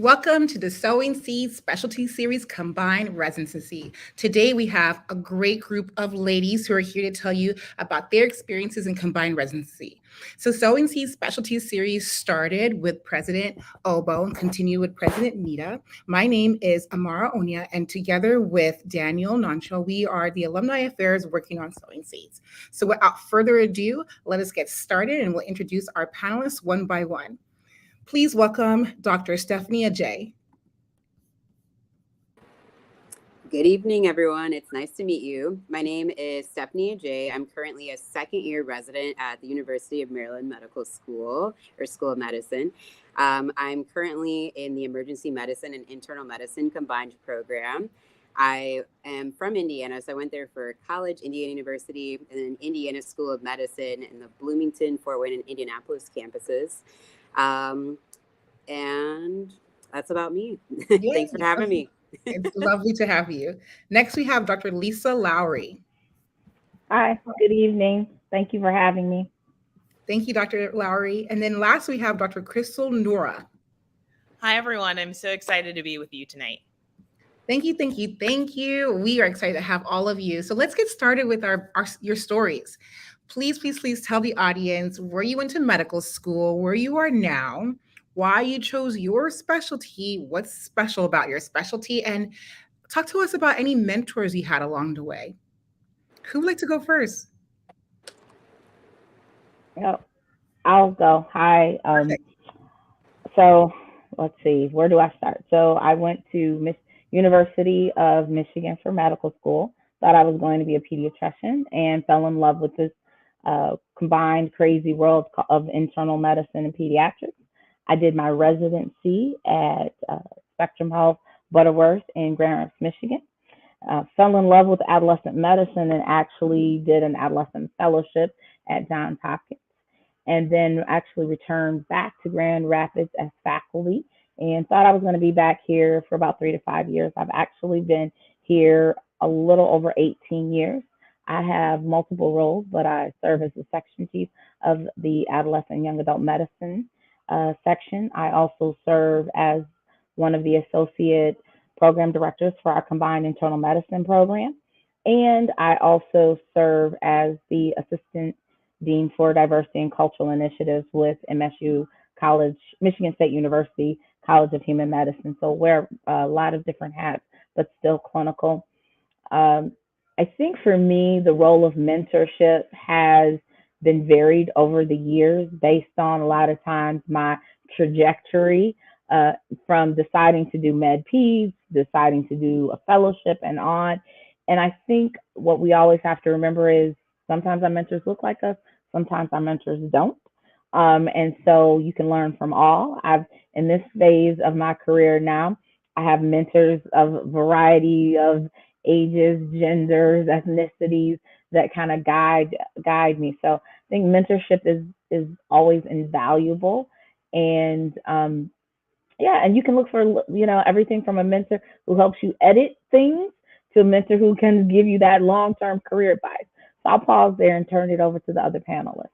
Welcome to the Sowing Seeds Specialty Series Combined Residency. Today we have a great group of ladies who are here to tell you about their experiences in combined residency. So Sowing Seeds Specialty Series started with President Obo and continued with President Nita. My name is Amara Onya, and together with Daniel Nancho, we are the Alumni Affairs working on Sowing Seeds. So without further ado, let us get started and we'll introduce our panelists one by one. Please welcome Dr. Stephanie Ajay. Good evening, everyone. It's nice to meet you. My name is Stephanie Ajay. I'm currently a second year resident at the University of Maryland Medical School or School of Medicine. I'm currently in the Emergency Medicine and Internal Medicine combined program. I am from Indiana, so I went there for college, Indiana University, and then Indiana School of Medicine in the Bloomington, Fort Wayne, and Indianapolis campuses. And that's about me. Yeah, Thanks for having me. it's lovely to have you. Next, we have Dr. Lisa Lowry. Hi, good evening. Thank you for having me. Thank you, Dr. Lowry. And then last, we have Dr. Crystal Nura. Hi, everyone. I'm so excited to be with you tonight. Thank you, thank you, thank you. We are excited to have all of you. So let's get started with your stories. Please tell the audience where you went to medical school, where you are now, why you chose your specialty, what's special about your specialty, and talk to us about any mentors you had along the way. Who would like to go first? Yep, I'll go. Hi. So let's see, where do I start? So I went to University of Michigan for medical school. Thought I was going to be a pediatrician and fell in love with this combined crazy world of internal medicine and pediatrics. I did my residency at Spectrum Health Butterworth in Grand Rapids, Michigan. Fell in love with adolescent medicine and actually did an adolescent fellowship at Johns Hopkins. And then actually returned back to Grand Rapids as faculty and thought I was going to be back here for about 3 to 5 years. I've actually been here a little over 18 years. I have multiple roles, but I serve as the section chief of the adolescent and young adult medicine section. I also serve as one of the associate program directors for our combined internal medicine program. And I also serve as the assistant dean for diversity and cultural initiatives with MSU College, Michigan State University College of Human Medicine. So wear a lot of different hats, but still clinical. I think for me, the role of mentorship has been varied over the years based on a lot of times my trajectory from deciding to do med peds, deciding to do a fellowship and on. And I think what we always have to remember is sometimes our mentors look like us, sometimes our mentors don't. And so you can learn from all. In this phase of my career now, I have mentors of a variety of ages, genders, ethnicities that kind of guide me. So I think mentorship is always invaluable. And yeah, and you can look for everything from a mentor who helps you edit things to a mentor who can give you that long-term career advice. So I'll pause there and turn it over to the other panelists.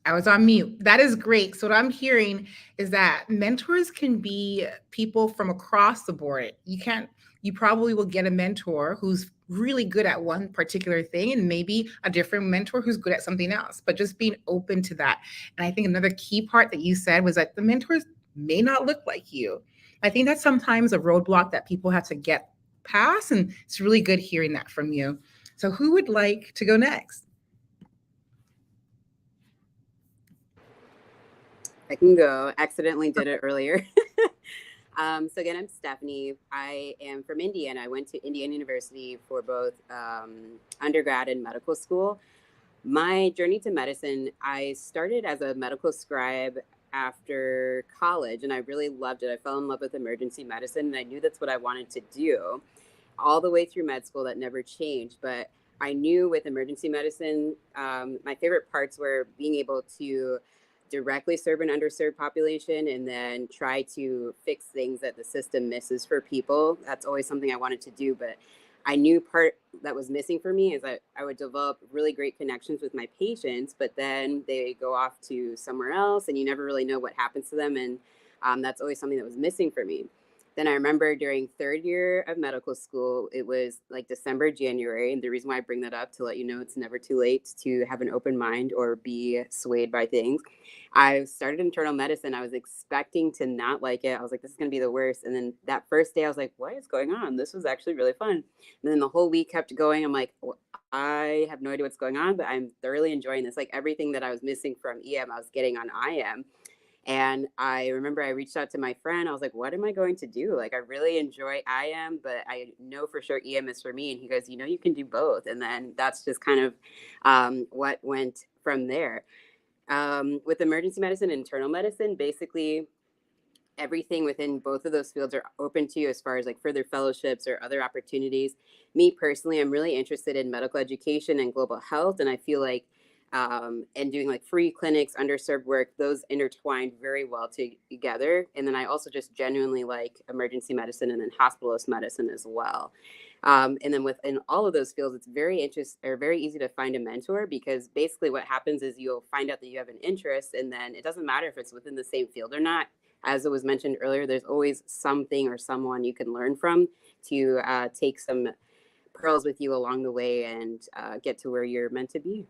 I was on mute. That is great. So what I'm hearing is that mentors can be people from across the board. You probably will get a mentor who's really good at one particular thing and maybe a different mentor who's good at something else, but just being open to that. And I think another key part that you said was that the mentors may not look like you. I think that's sometimes a roadblock that people have to get past. And it's really good hearing that from you. So who would like to go next? I can go. Accidentally did it earlier. So again, I'm Stephanie. I am from Indiana. I went to Indiana University for both undergrad and medical school. My journey to medicine, I started as a medical scribe after college, and I really loved it. I fell in love with emergency medicine, and I knew that's what I wanted to do. All the way through med school, that never changed. But I knew with emergency medicine, my favorite parts were being able to directly serve an underserved population and then try to fix things that the system misses for people. That's always something I wanted to do. But I knew part that was missing for me is that I would develop really great connections with my patients, but then they go off to somewhere else and you never really know what happens to them. And that's always something that was missing for me. Then I remember during third year of medical school, it was like December, January. And the reason why I bring that up to let you know it's never too late to have an open mind or be swayed by things. I started internal medicine. I was expecting to not like it. I was like, this is going to be the worst. And then that first day, I was like, what is going on? This was actually really fun. And then the whole week kept going. I'm like, well, I have no idea what's going on, but I'm thoroughly enjoying this. Like everything that I was missing from EM, I was getting on IM. And I remember I reached out to my friend. I was like, what am I going to do? Like, I really enjoy IM, but I know for sure EM is for me. And he goes, you can do both. And then that's just kind of what went from there. With emergency medicine and internal medicine, basically everything within both of those fields are open to you as far as like further fellowships or other opportunities. Me personally, I'm really interested in medical education and global health. And I feel like and doing like free clinics, underserved work, those intertwined very well together. And then I also just genuinely like emergency medicine and then hospitalist medicine as well. And then within all of those fields, it's very easy to find a mentor, because basically what happens is you'll find out that you have an interest, and then it doesn't matter if it's within the same field or not. As it was mentioned earlier, there's always something or someone you can learn from to take some pearls with you along the way and get to where you're meant to be.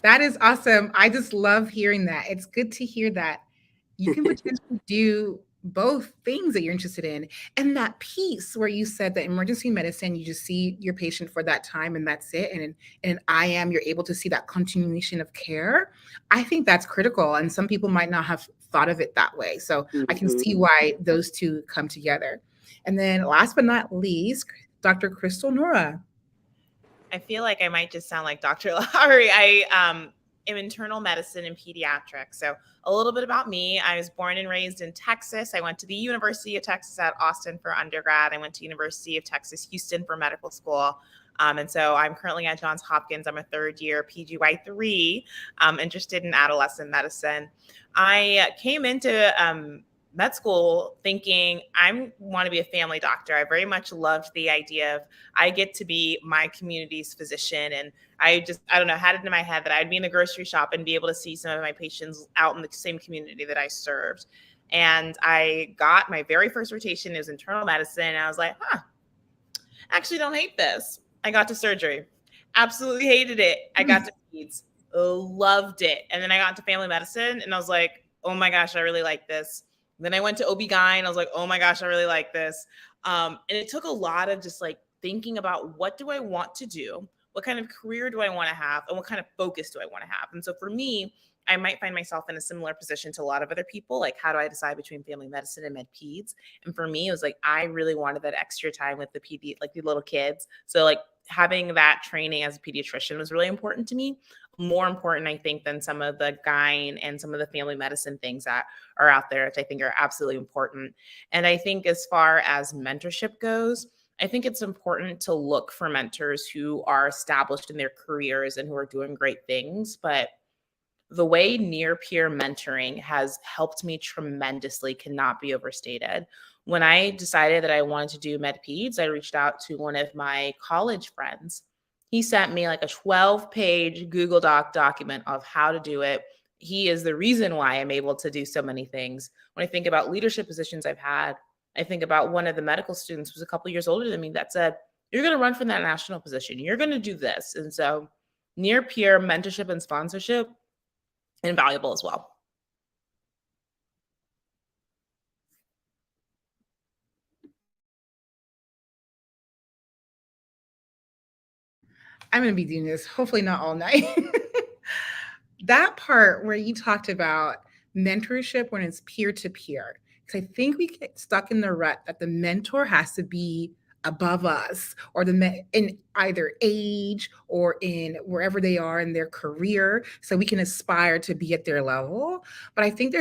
That is awesome. I just love hearing that. It's good to hear that you can potentially do both things that you're interested in. And that piece where you said that emergency medicine, you just see your patient for that time and that's it. And in IM, you're able to see that continuation of care. I think that's critical. And some people might not have thought of it that way. So I can see why those two come together. And then last but not least, Dr. Crystal Nora. I feel like I might just sound like Dr. Lowry. I am internal medicine and pediatrics. So a little bit about me. I was born and raised in Texas. I went to the University of Texas at Austin for undergrad. I went to University of Texas, Houston for medical school. And so I'm currently at Johns Hopkins. I'm a third year PGY3, interested in adolescent medicine. I came into med school thinking I want to be a family doctor. I very much loved the idea of I get to be my community's physician. And I don't know, had it in my head that I'd be in the grocery shop and be able to see some of my patients out in the same community that I served. And I got my very first rotation is internal medicine. And I was like, actually don't hate this. I got to surgery. Absolutely hated it. I got to peds. Loved it. And then I got into family medicine and I was like, oh my gosh, I really like this. Then I went to OB-GYN. I was like, oh my gosh, I really like this. And it took a lot of just like thinking about what do I want to do? What kind of career do I want to have? And what kind of focus do I want to have? And so for me, I might find myself in a similar position to a lot of other people. Like, how do I decide between family medicine and med peds? And for me, it was like, I really wanted that extra time with the the little kids. So like having that training as a pediatrician was really important to me. More important, I think, than some of the gyne and some of the family medicine things that are out there, which I think are absolutely important. And I think as far as mentorship goes, I think it's important to look for mentors who are established in their careers and who are doing great things. But the way near peer mentoring has helped me tremendously cannot be overstated. When I decided that I wanted to do med peds, I reached out to one of my college friends. He sent me like a 12-page Google Doc document of how to do it. He is the reason why I'm able to do so many things. When I think about leadership positions I've had, I think about one of the medical students who was a couple years older than me that said, you're going to run for that national position. You're going to do this. And so near peer mentorship and sponsorship, invaluable as well. I'm going to be doing this, hopefully not all night. That part where you talked about mentorship when it's peer to peer, because I think we get stuck in the rut that the mentor has to be above us or in either age or in wherever they are in their career, so we can aspire to be at their level. But I think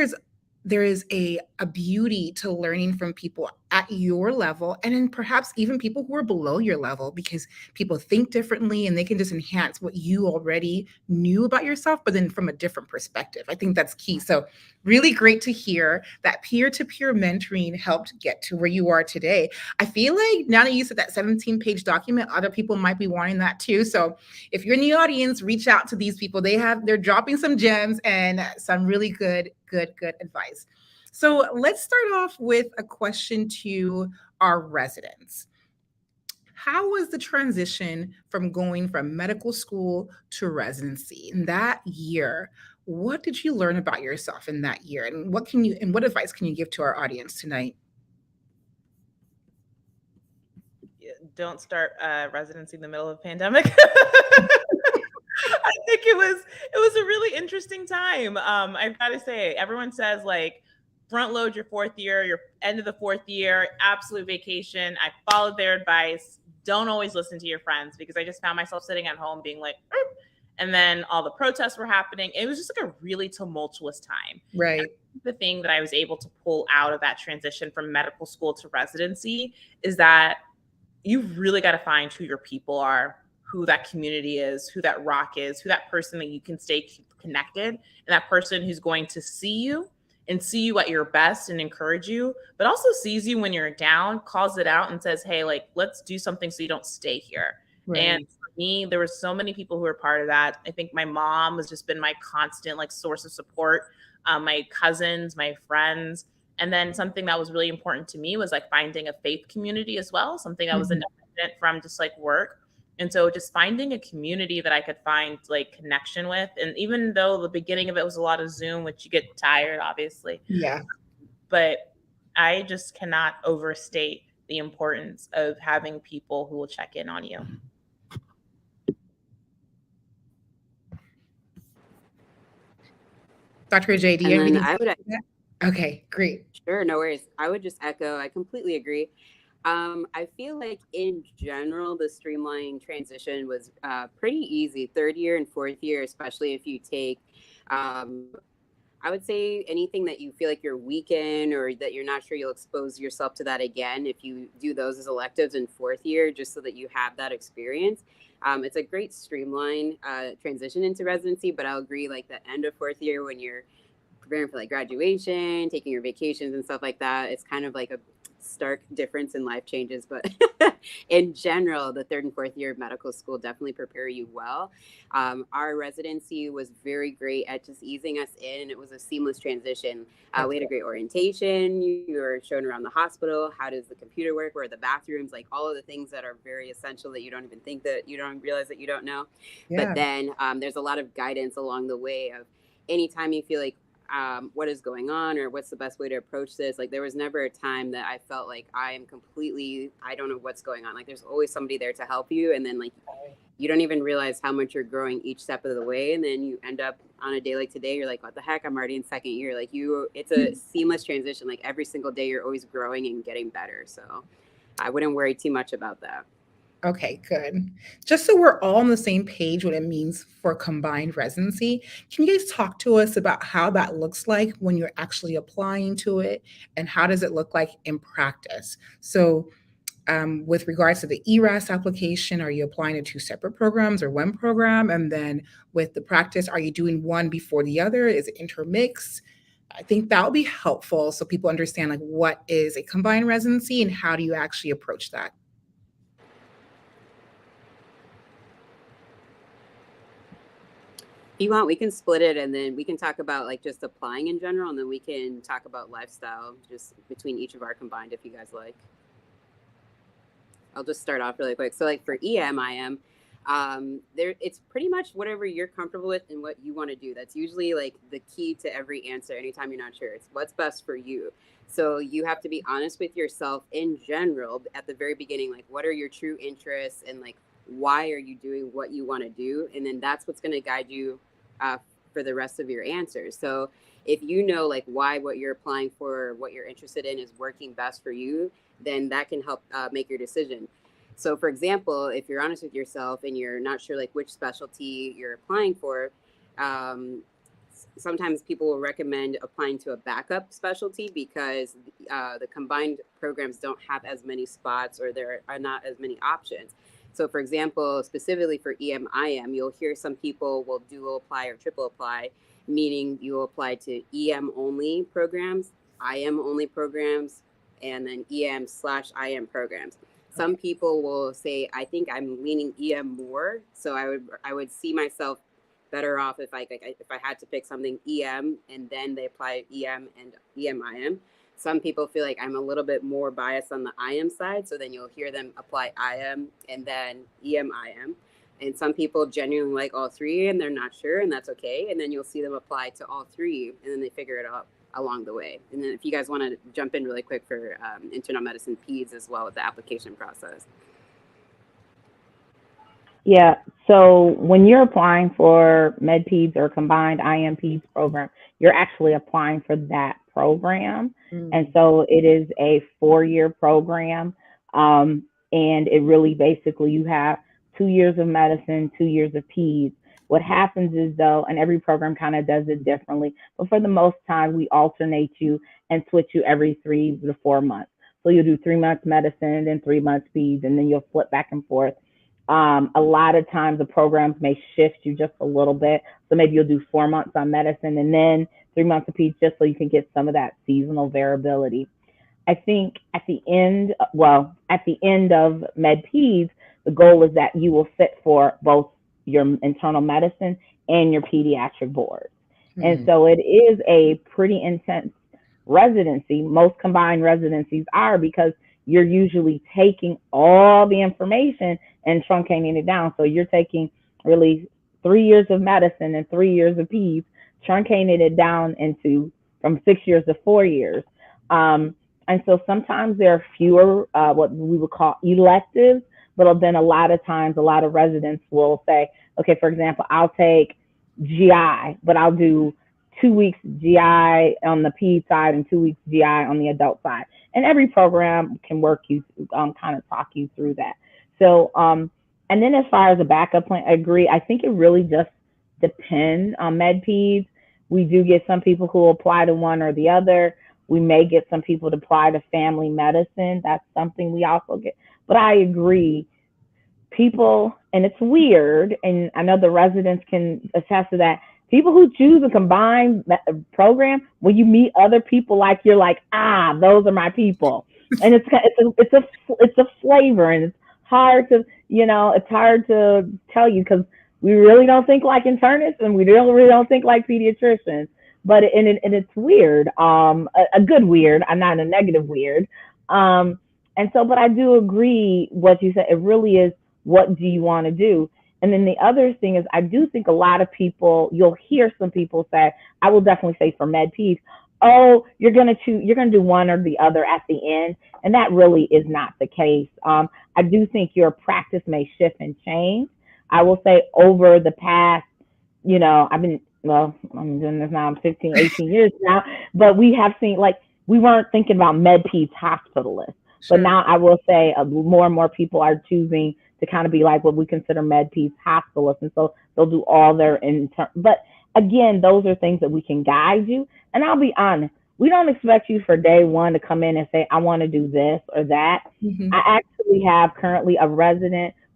there is a beauty to learning from people at your level, and then perhaps even people who are below your level, because people think differently and they can just enhance what you already knew about yourself, but then from a different perspective. I think that's key. So really great to hear that peer-to-peer mentoring helped get to where you are today. I feel like now that you said that 17-page document, other people might be wanting that too. So if you're in the audience, reach out to these people. They're dropping some gems and some really good advice. So let's start off with a question to our residents. How was the transition from going from medical school to residency in that year? What did you learn about yourself in that year? And what advice can you give to our audience tonight? Don't start residency in the middle of a pandemic. I think it was a really interesting time. I've got to say, everyone says like front load your fourth year, your end of the fourth year, absolute vacation. I followed their advice. Don't always listen to your friends, because I just found myself sitting at home being like, and then all the protests were happening. It was just like a really tumultuous time. Right. The thing that I was able to pull out of that transition from medical school to residency is that you've really got to find who your people are, who that community is, who that rock is, who that person that you can stay connected, and that person who's going to see you and see you at your best and encourage you, but also sees you when you're down, calls it out and says, hey, like, let's do something so you don't stay here. Right. And for me, there were so many people who were part of that. I think my mom has just been my constant like source of support, my cousins, my friends. And then something that was really important to me was like finding a faith community as well, something that was independent from just like work. And so just finding a community that I could find like connection with. And even though the beginning of it was a lot of Zoom, which you get tired, obviously. Yeah. But I just cannot overstate the importance of having people who will check in on you. Dr. J, do you have anything? I would. Okay, great. Sure, no worries. I would just echo, I completely agree. I feel like in general, the streamline transition was pretty easy. Third year and fourth year, especially if you take, I would say anything that you feel like you're weak in or that you're not sure you'll expose yourself to that again, if you do those as electives in fourth year, just so that you have that experience. It's a great streamline transition into residency, but I'll agree like the end of fourth year when you're preparing for like graduation, taking your vacations and stuff like that, it's kind of like a stark difference in life changes. But in general, the third and fourth year of medical school definitely prepare you well. Our residency was very great at just easing us in, and it was a seamless transition. We had a great orientation. You were shown around the hospital. How does the computer work? Where are the bathrooms? Like all of the things that are very essential that you don't even think that you don't realize that you don't know. Yeah. But then there's a lot of guidance along the way of anytime you feel like what is going on or what's the best way to approach this. Like there was never a time that I felt like I don't know what's going on. Like there's always somebody there to help you. And then like, you don't even realize how much you're growing each step of the way. And then you end up on a day like today, you're like, what the heck? I'm already in second year. Like it's a seamless transition. Like every single day you're always growing and getting better. So I wouldn't worry too much about that. Okay, good. Just so we're all on the same page what it means for combined residency, can you guys talk to us about how that looks like when you're actually applying to it, and how does it look like in practice? So with regards to the ERAS application, are you applying to two separate programs or one program? And then with the practice, are you doing one before the other? Is it intermixed? I think that would be helpful so people understand like what is a combined residency and how do you actually approach that? If you want, we can split it and then we can talk about like just applying in general, and then we can talk about lifestyle just between each of our combined if you guys like. I'll just start off really quick. So like for EMIM, it's pretty much whatever you're comfortable with and what you want to do. That's usually like the key to every answer anytime you're not sure. It's what's best for you. So you have to be honest with yourself in general at the very beginning, like what are your true interests and like why are you doing what you want to do? And then that's what's going to guide you for the rest of your answers. So if you know like why what you're applying for, what you're interested in is working best for you, then that can help make your decision. So for example, if you're honest with yourself and you're not sure like which specialty you're applying for, sometimes people will recommend applying to a backup specialty because the combined programs don't have as many spots, or there are not as many options. So, for example, specifically for EM/IM, you'll hear some people will dual apply or triple apply, meaning you'll apply to EM only programs, IM only programs, and then EM/IM programs. Some people will say, I think I'm leaning EM more, so I would see myself better off if I had to pick something EM and then they apply EM and EM/IM. Some people feel like I'm a little bit more biased on the IM side, so then you'll hear them apply IM and then EM/IM. And some people genuinely like all three and they're not sure, and that's okay. And then you'll see them apply to all three, and then they figure it out along the way. And then if you guys want to jump in really quick for internal medicine peds as well with the application process. Yeah. So when you're applying for med peds or combined IM peds program, you're actually applying for that program. And so it is a 4-year program. And it really basically, you have 2 years of medicine, 2 years of peds. What happens is, though, and every program kind of does it differently, but for the most time, we alternate you and switch you every 3 to 4 months. So you'll do 3 months medicine, then 3 months peds, and then you'll flip back and forth. A lot of times the programs may shift you just a little bit. So maybe you'll do 4 months on medicine and then 3 months of peds, just so you can get some of that seasonal variability. I think at the end of med peds, the goal is that you will sit for both your internal medicine and your pediatric boards. And so it is a pretty intense residency. Most combined residencies are, because you're usually taking all the information and truncating it down. So you're taking really 3 years of medicine and 3 years of peds, truncating it down into from 6 years to 4 years. And so sometimes there are fewer what we would call electives, but then a lot of times, a lot of residents will say, okay, for example, I'll take GI, but I'll do 2 weeks GI on the ped side and 2 weeks GI on the adult side. And every program can work you, kind of talk you through that. So, and then as far as a backup plan, I agree. I think it really just depends on med peds. We do get some people who apply to one or the other. We may get some people to apply to family medicine. That's something we also get. But I agree, people, and it's weird, and I know the residents can attest to that, people who choose a combined program, when you meet other people, like you're like, those are my people. And it's a flavor, and it's hard to, it's hard to tell you, because we really don't think like internists and we really don't think like pediatricians. But it's weird, a good weird, not a negative weird. And so, but I do agree what you said. It really is, what do you want to do? And then the other thing is, I do think a lot of people, you'll hear some people say, I will definitely say for med peds, oh, you're going to do one or the other at the end. And that really is not the case. I do think your practice may shift and change. I will say over the past, I'm doing this now, I'm 15, 18 years now, but we have seen, like, we weren't thinking about med peds hospitalists. Sure. But now I will say more and more people are choosing to kind of be like what we consider med peds hospitalists. And so they'll do all their but again, those are things that we can guide you. And I'll be honest, we don't expect you for day one to come in and say, I want to do this or that. Mm-hmm. I actually have currently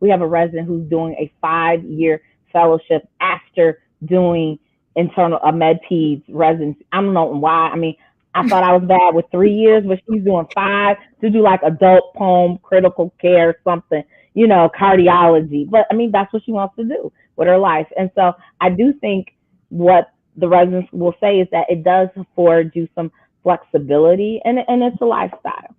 we have a resident who's doing a 5-year fellowship after doing a med peds residency. I don't know why. I mean, I thought I was bad with 3 years, but she's doing 5 to do like adult home critical care, something, cardiology. But I mean, that's what she wants to do with her life. And so I do think what the residents will say is that it does afford you some flexibility, and it's a lifestyle.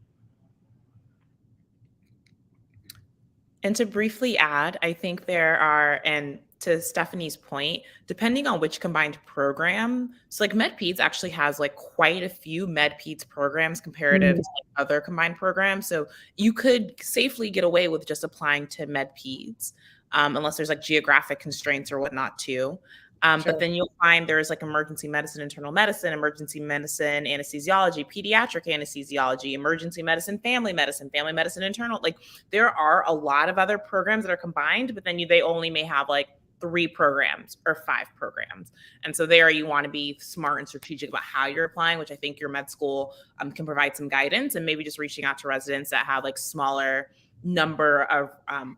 And to briefly add, I think there are, and to Stephanie's point, depending on which combined program, so like med peds actually has like quite a few med peds programs comparative to like other combined programs. So you could safely get away with just applying to med peds, unless there's like geographic constraints or whatnot too. Sure. But then you'll find there's like emergency medicine, internal medicine, emergency medicine, anesthesiology, pediatric anesthesiology, emergency medicine, family medicine, internal. Like there are a lot of other programs that are combined, but then they only may have like 3 programs or 5 programs. And so there you want to be smart and strategic about how you're applying, which I think your med school can provide some guidance, and maybe just reaching out to residents that have like smaller number of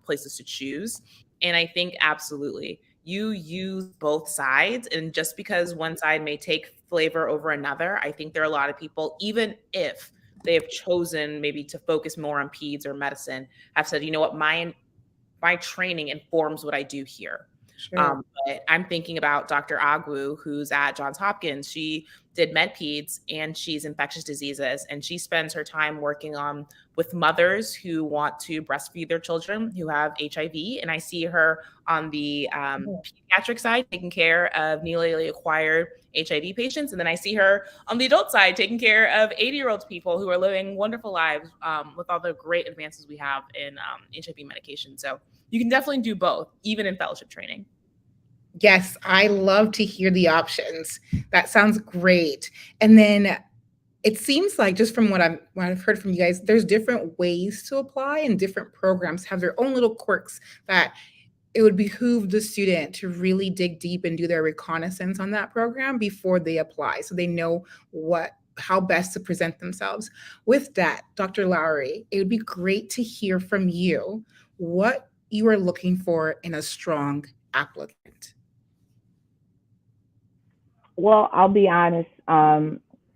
places to choose. And I think absolutely you use both sides. And just because one side may take flavor over another, I think there are a lot of people, even if they have chosen maybe to focus more on peds or medicine, have said, you know what, my training informs what I do here. Sure. But I'm thinking about Dr. Agwu, who's at Johns Hopkins. She did med peds and she's infectious diseases, and she spends her time working on with mothers who want to breastfeed their children who have HIV. And I see her on the pediatric side taking care of newly acquired HIV patients, and then I see her on the adult side taking care of 80-year-old people who are living wonderful lives with all the great advances we have in HIV medication. So you can definitely do both, even in fellowship training. Yes, I love to hear the options. That sounds great. And then it seems like, just from what I've heard from you guys, there's different ways to apply, and different programs have their own little quirks that it would behoove the student to really dig deep and do their reconnaissance on that program before they apply, so they know how best to present themselves. With that, Dr. Lowry, it would be great to hear from you what you are looking for in a strong applicant. Well, I'll be honest.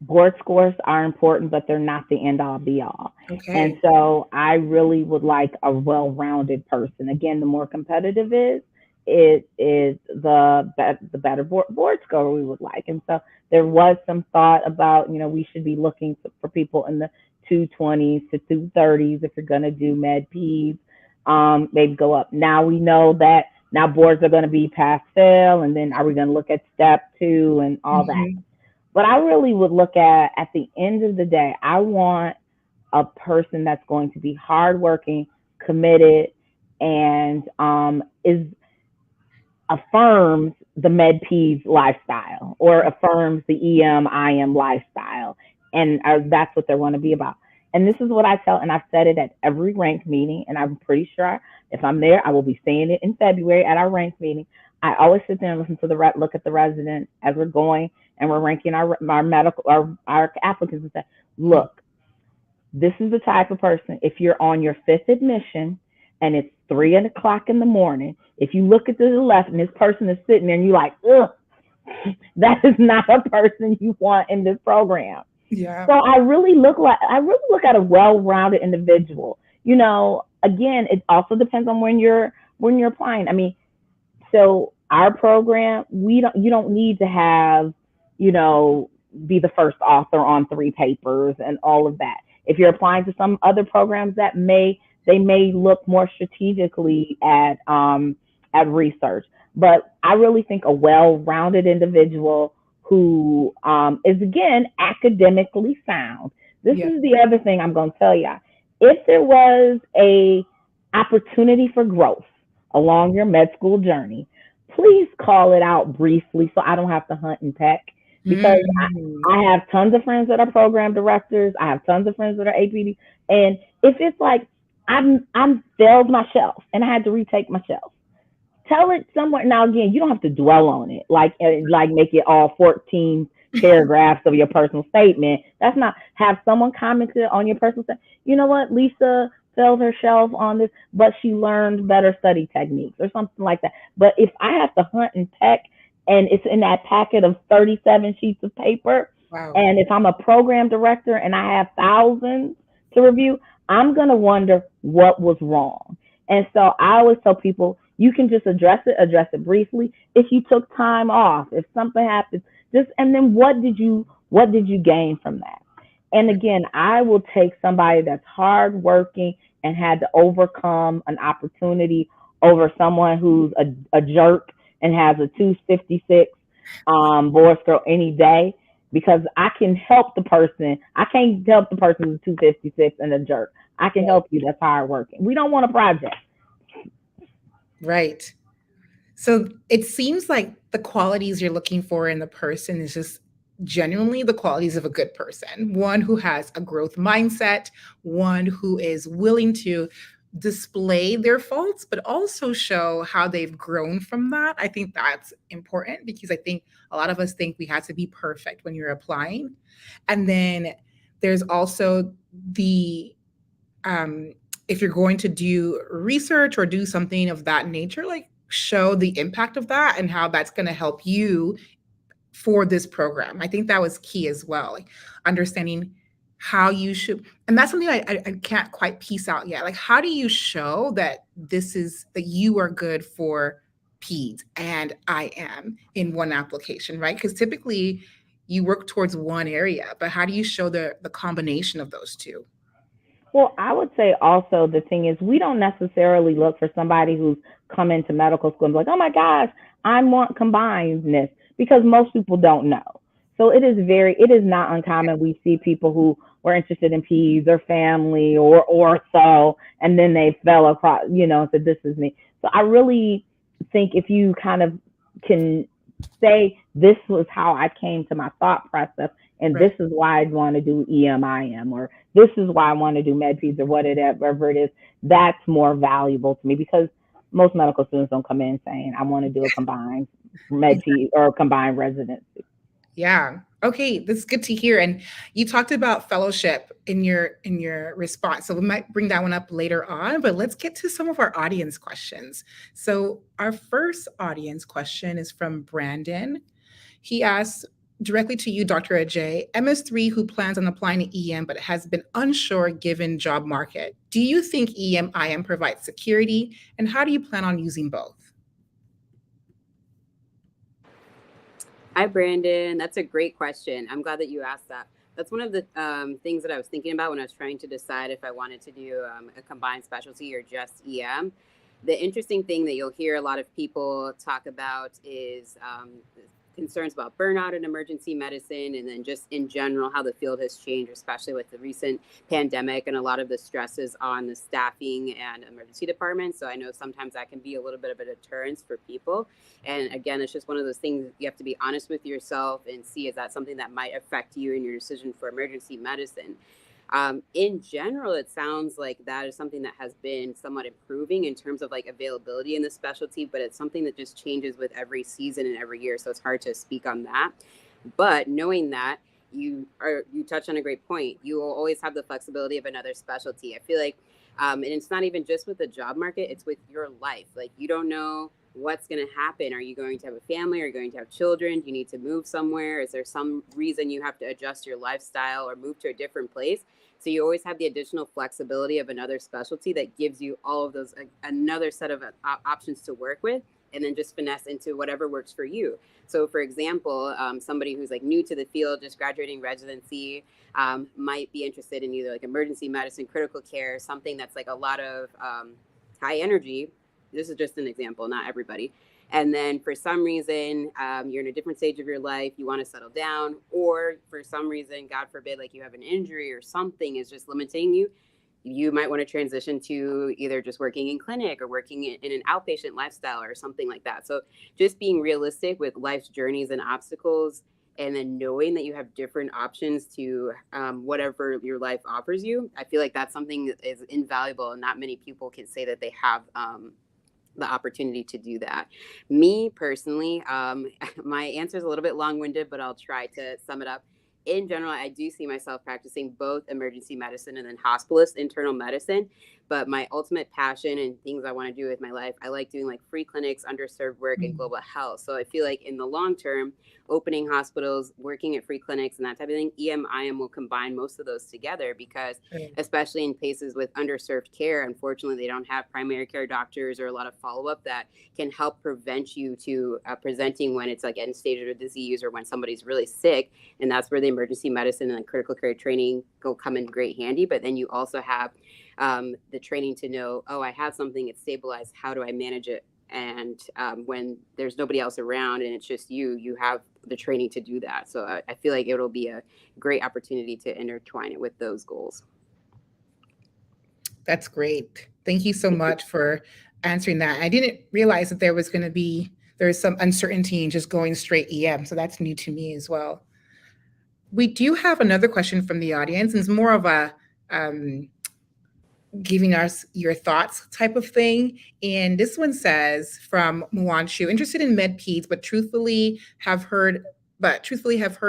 Board scores are important, but they're not the end all be all. Okay. And so I really would like a well-rounded person. Again, the more competitive it is the better board score we would like. And so there was some thought about, we should be looking for people in the 220s to 230s if you're going to do med peds. Maybe go up. Now we know that now boards are going to be pass fail, and then are we going to look at step 2 and all that? But I really would look at the end of the day, I want a person that's going to be hardworking, committed, and affirms the med peds lifestyle, or affirms the EM lifestyle, and that's what they want to be about. And this is what I tell, and I've said it at every rank meeting, and I'm pretty sure if I'm there, I will be saying it in February at our rank meeting. I always sit there and listen to look at the residents as we're going and we're ranking our applicants, and say, look, this is the type of person, if you're on your 5th admission and it's 3 o'clock in the morning, if you look at the left and this person is sitting there and you're like, ugh, that is not a person you want in this program. Yeah. So I really look at a well-rounded individual. Again, it also depends on when you're applying. I mean, so our program, you don't need to have, be the first author on 3 papers and all of that. If you're applying to some other programs, they may look more strategically at research. But I really think a well-rounded individual who is, again, academically sound. This is the other thing I'm going to tell you. If there was a opportunity for growth along your med school journey, please call it out briefly so I don't have to hunt and peck. Because I have tons of friends that are program directors. I have tons of friends that are APD. And if it's like I'm failed my shelf and I had to retake my shelf, tell it somewhere. Now, again, you don't have to dwell on it, like make it all 14 paragraphs of your personal statement. That's not, have someone commented on your personal statement. You know what, Lisa failed her shelf on this, but she learned better study techniques or something like that. But if I have to hunt and peck and it's in that packet of 37 sheets of paper, wow. And if I'm a program director and I have thousands to review, I'm going to wonder what was wrong. And so I always tell people, you can just address it briefly. If you took time off, if something happened, and then what did you gain from that? And again, I will take somebody that's hardworking and had to overcome an opportunity over someone who's a jerk and has a 256 board score any day, because I can help the person. I can't help the person who's 256 and a jerk. I can help you that's hardworking. We don't want a project. Right. So it seems like the qualities you're looking for in the person is just genuinely the qualities of a good person. One who has a growth mindset, one who is willing to display their faults, but also show how they've grown from that. I think that's important because I think a lot of us think we have to be perfect when you're applying. And then there's also the um, if you're going to do research or do something of that nature, like show the impact of that and how that's going to help you for this program. I think that was key as well, like understanding how you should, and that's something I can't quite piece out yet. Like, how do you show that this is that you are good for peds and I am in one application, right? Because typically you work towards one area, but how do you show the combination of those two? Well, I would say also the thing is we don't necessarily look for somebody who's come into medical school and be like, oh my gosh, I want combinedness because most people don't know. So it is not uncommon. We see people who were interested in peds or family or ortho, and then they fell across, said, this is me. So I really think if you kind of can say, this was how I came to my thought process, and Right. this is why I want to do EMIM, or this is why I want to do MedPeds, or whatever it is, that's more valuable to me because most medical students don't come in saying, I want to do a combined MedPed or a combined residency. Yeah. Okay, that's good to hear. And you talked about fellowship in your response. So we might bring that one up later on, but let's get to some of our audience questions. So our first audience question is from Brandon. He asks directly to you, Dr. Ajay, MS3 who plans on applying to EM but has been unsure given job market. Do you think EM/IM provides security, and how do you plan on using both? Hi, Brandon. That's a great question. I'm glad that you asked that. That's one of the things that I was thinking about when I was trying to decide if I wanted to do a combined specialty or just EM. The interesting thing that you'll hear a lot of people talk about is concerns about burnout in emergency medicine, and then just in general how the field has changed, especially with the recent pandemic and a lot of the stresses on the staffing and emergency departments. So I know sometimes that can be a little bit of a deterrence for people. And again, it's just one of those things you have to be honest with yourself and see, is that something that might affect you in your decision for emergency medicine? In general, it sounds like that is something that has been somewhat improving in terms of like availability in the specialty, but it's something that just changes with every season and every year. So it's hard to speak on that. But knowing that, you touched on a great point. You will always have the flexibility of another specialty. I feel like, and it's not even just with the job market, it's with your life. Like, you don't know what's going to happen. Are you going to have a family? Are you going to have children? Do you need to move somewhere? Is there some reason you have to adjust your lifestyle or move to a different place? So you always have the additional flexibility of another specialty that gives you all of those, another set of options to work with, and then just finesse into whatever works for you. So for example, somebody who's like new to the field, just graduating residency, might be interested in either like emergency medicine, critical care, something that's like a lot of high energy. This is just an example, not everybody. And then for some reason, you're in a different stage of your life, you want to settle down, or for some reason, God forbid, like you have an injury or something is just limiting you, you might want to transition to either just working in clinic or working in an outpatient lifestyle or something like that. So just being realistic with life's journeys and obstacles, and then knowing that you have different options to whatever your life offers you. I feel like that's something that is invaluable, and not many people can say that they have the opportunity to do that. Me personally, my answer is a little bit long-winded, but I'll try to sum it up. In general, I do see myself practicing both emergency medicine and then hospitalist internal medicine. But my ultimate passion and things I want to do with my life, I like doing like free clinics, underserved work, and global health. So I feel like in the long term, opening hospitals, working at free clinics, and that type of thing, EM/IM will combine most of those together, because especially in places with underserved care, unfortunately, they don't have primary care doctors or a lot of follow-up that can help prevent you to presenting when it's like end stage of a disease or when somebody's really sick. And that's where the emergency medicine and critical care training come in great handy. But then you also have the training to know, oh, I have something, it's stabilized, how do I manage it? And when there's nobody else around and it's just you have the training to do that. So I feel like it'll be a great opportunity to intertwine it with those goals. That's great. Thank you so much for answering that. I didn't realize that there's some uncertainty in just going straight EM. So that's new to me as well. We do have another question from the audience, and it's more of a giving us your thoughts type of thing. And this one says from Muanshu, interested in med peds, but truthfully have heard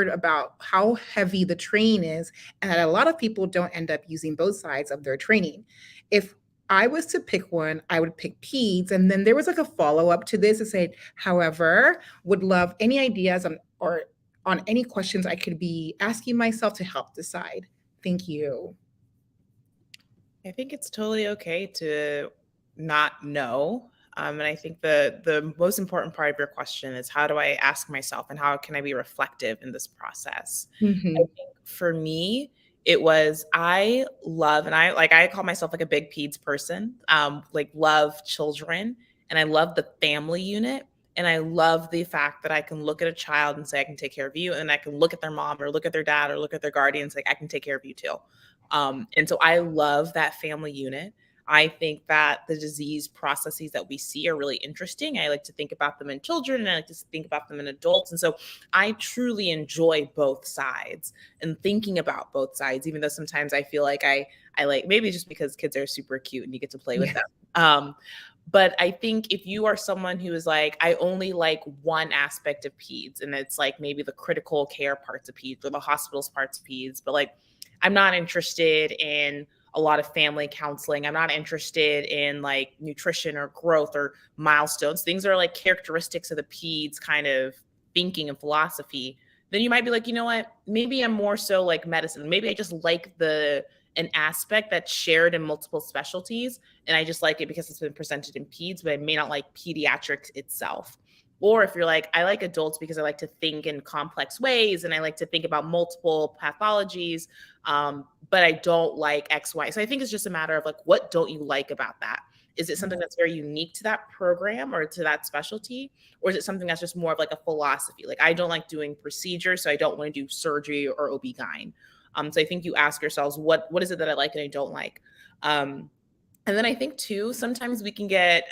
about how heavy the training is and that a lot of people don't end up using both sides of their training. If I was to pick one, I would pick peds. And then there was like a follow-up to this that said, however, would love any ideas on any questions I could be asking myself to help decide. Thank you. I think it's totally okay to not know. And I think the most important part of your question is, how do I ask myself and how can I be reflective in this process? I Mhm. think for me, it was I love, and I call myself like a big peds person, like love children, and I love the family unit. And I love the fact that I can look at a child and say, I can take care of you. And I can look at their mom or look at their dad or look at their guardians, like I can take care of you too. And so I love that family unit. I think that the disease processes that we see are really interesting. I like to think about them in children and I like to think about them in adults. And so I truly enjoy both sides and thinking about both sides, even though sometimes I feel like I like, maybe just because kids are super cute and you get to play with Yeah. them. But I think if you are someone who is like, I only like one aspect of peds, and it's like maybe the critical care parts of peds or the hospitals parts of peds, but like I'm not interested in a lot of family counseling. I'm not interested in like nutrition or growth or milestones. Things are like characteristics of the peds kind of thinking and philosophy. Then you might be like, you know what? Maybe I'm more so like medicine. Maybe I just like an aspect that's shared in multiple specialties. And I just like it because it's been presented in peds, but I may not like pediatrics itself. Or if you're like, I like adults because I like to think in complex ways and I like to think about multiple pathologies, but I don't like X, Y. So I think it's just a matter of like, what don't you like about that? Is it something that's very unique to that program or to that specialty? Or is it something that's just more of like a philosophy? Like, I don't like doing procedures, so I don't want to do surgery or OB-GYN. So I think you ask yourselves, what is it that I like and I don't like? And then I think too, sometimes we can get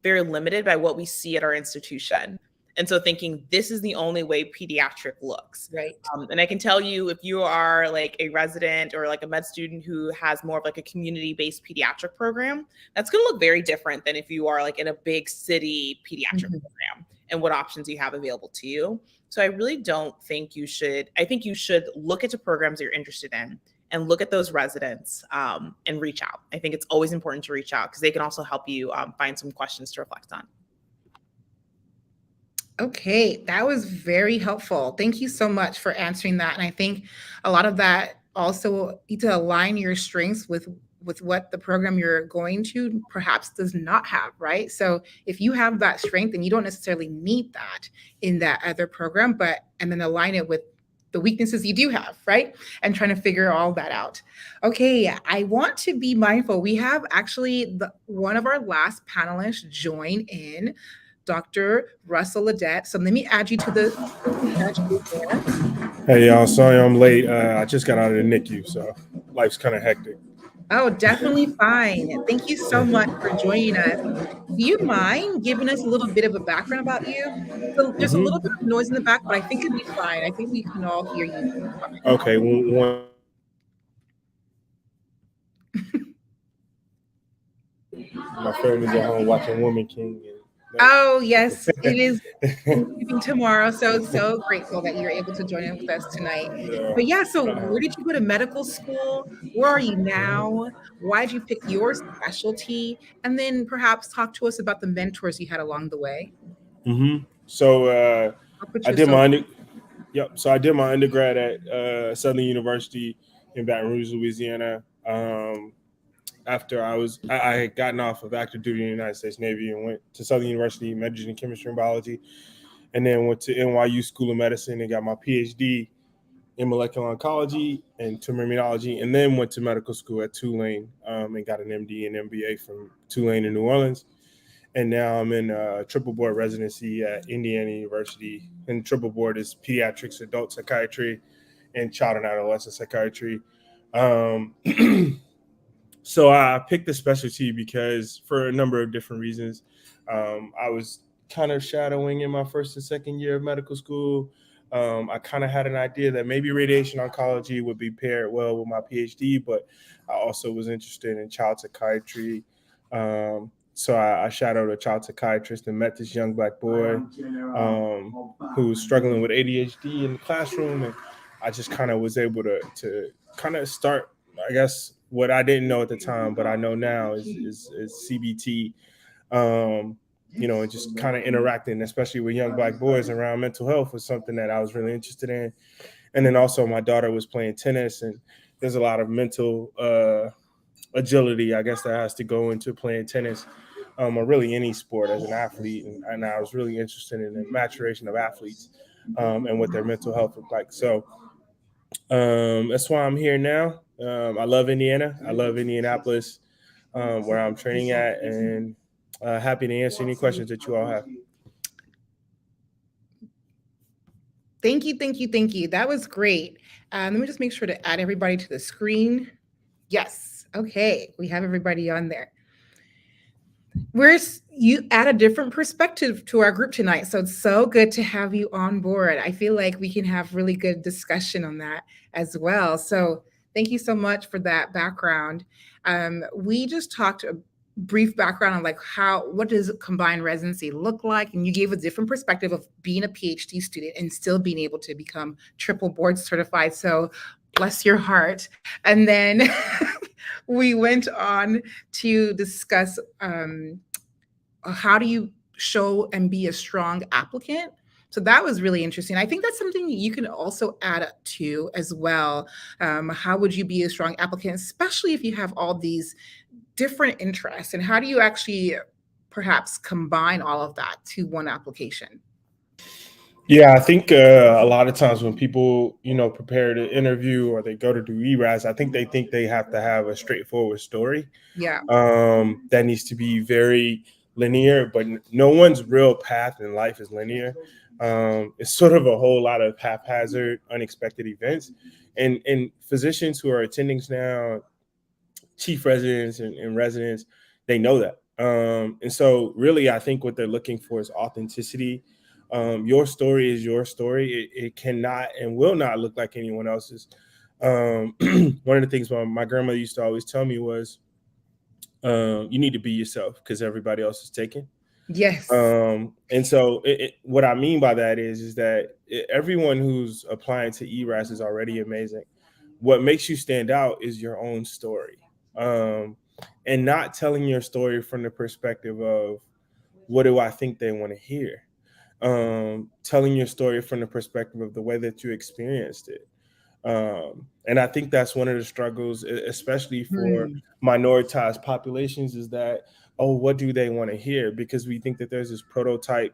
very limited by what we see at our institution. And so thinking this is the only way pediatric looks. Right. And I can tell you, if you are like a resident or like a med student who has more of like a community-based pediatric program, that's going to look very different than if you are like in a big city pediatric program and what options you have available to you. So I really don't think I think you should look into programs that you're interested in and look at those residents and reach out. I think it's always important to reach out because they can also help you find some questions to reflect on. Okay, that was very helpful. Thank you so much for answering that. And I think a lot of that also need to align your strengths with what the program you're going to perhaps does not have, right? So if you have that strength, then you don't necessarily need that in that other program, and then align it with the weaknesses you do have, right? And trying to figure all that out. Okay, I want to be mindful. We have actually one of our last panelists join in, Dr. Russell Ledet. So let me add you to there. Hey y'all, sorry I'm late. I just got out of the NICU, so life's kind of hectic. Oh, definitely fine. Thank you so much for joining us. Do you mind giving us a little bit of a background about you? So there's a little bit of noise in the back, but I think it'll be fine. I think we can all hear you fine. Okay, my family's at home watching Woman King. Oh, yes, it is Thanksgiving tomorrow. So grateful that you're able to join in with us tonight. But yeah, so where did you go to medical school? Where are you now? Why did you pick your specialty? And then perhaps talk to us about the mentors you had along the way. So I did my So I did my undergrad at Southern University in Baton Rouge, Louisiana. After I had gotten off of active duty in the United States Navy and went to Southern University, majored in chemistry and biology, and then went to NYU School of Medicine and got my PhD in molecular oncology and tumor immunology, and then went to medical school at Tulane and got an MD and MBA from Tulane in New Orleans. And now I'm in triple board residency at Indiana University. And triple board is pediatrics, adult psychiatry, and child and adolescent psychiatry. So I picked the specialty because for a number of different reasons. I was kind of shadowing in my first and second year of medical school. I kind of had an idea that maybe radiation oncology would be paired well with my PhD, but I also was interested in child psychiatry. So I shadowed a child psychiatrist and met this young Black boy who was struggling with ADHD in the classroom. And I just kind of was able to kind of start, I guess, what I didn't know at the time, but I know now is CBT. And just kind of interacting, especially with young Black boys around mental health, was something that I was really interested in. And then also my daughter was playing tennis, and there's a lot of mental agility, I guess, that has to go into playing tennis, or really any sport as an athlete. And I was really interested in the maturation of athletes and what their mental health looked like. So that's why I'm here now. I love Indiana. I love Indianapolis, where I'm training at, and happy to answer any questions that you all have. Thank you, thank you, thank you. That was great. Let me just make sure to add everybody to the screen. Yes. Okay. We have everybody on there. You add a different perspective to our group tonight. So it's so good to have you on board. I feel like we can have really good discussion on that as well. So thank you so much for that background. We just talked a brief background on like what does combined residency look like? And you gave a different perspective of being a PhD student and still being able to become triple board certified. So bless your heart. And then we went on to discuss how do you show and be a strong applicant. So that was really interesting. I think that's something you can also add to as well. How would you be a strong applicant, especially if you have all these different interests? And how do you actually perhaps combine all of that to one application? Yeah, I think a lot of times when people, prepare to interview or they go to do ERAS, I think they have to have a straightforward story. Yeah. That needs to be very linear, but no one's real path in life is linear. It's sort of a whole lot of haphazard, unexpected events. And physicians who are attending now, chief residents and residents, they know that. And so really, I think what they're looking for is authenticity. Your story is your story. It cannot and will not look like anyone else's. One of the things my grandmother used to always tell me was, you need to be yourself because everybody else is taken. Yes. And so what I mean by that is that everyone who's applying to ERAS is already amazing. What makes you stand out is your own story. And not telling your story from the perspective of what do I think they want to hear. Telling your story from the perspective of the way that you experienced it. And I think that's one of the struggles, especially for minoritized populations, is that, what do they want to hear? Because we think that there's this prototype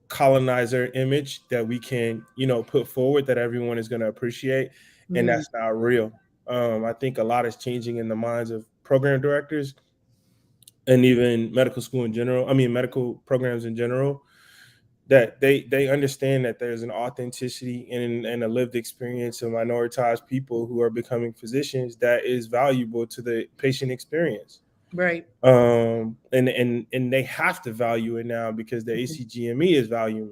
colonizer image that we can, put forward that everyone is going to appreciate. And that's not real. I think a lot is changing in the minds of program directors and even medical programs in general, that they understand that there's an authenticity and a lived experience of minoritized people who are becoming physicians that is valuable to the patient experience. Right. And they have to value it now because the ACGME is valuing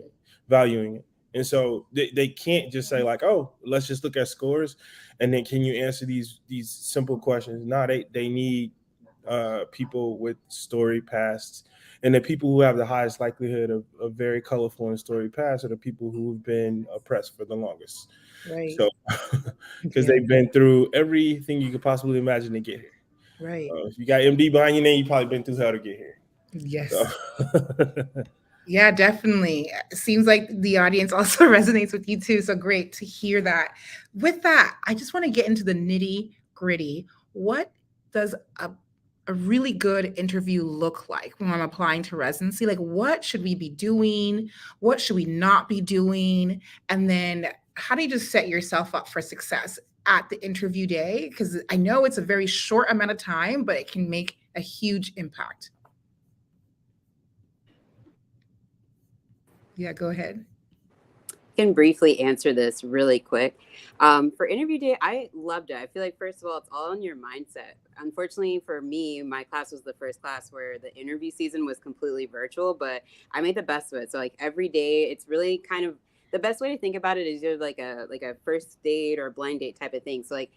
it. And so they can't just say like, oh, let's just look at scores and then can you answer these simple questions? No, they need people with story pasts. And the people who have the highest likelihood of very colorful and story pasts are the people who've been oppressed for the longest. Right. So, because they've been through everything you could possibly imagine to get here. Right. If you got MD behind your name, you probably been through hell to get here. Yes. So. Yeah, definitely. It seems like the audience also resonates with you too. So great to hear that. With that, I just want to get into the nitty gritty. What does a really good interview look like when I'm applying to residency? Like, what should we be doing? What should we not be doing? And then how do you just set yourself up for success at the interview day? Because I know it's a very short amount of time, but it can make a huge impact. Yeah, go ahead. can briefly answer this really quick. For interview day, I loved it. I feel like, first of all, it's all in your mindset. Unfortunately for me, my class was the first class where the interview season was completely virtual, but I made the best of it. So like every day, it's really kind of the best way to think about it is you're like a first date or blind date type of thing. So like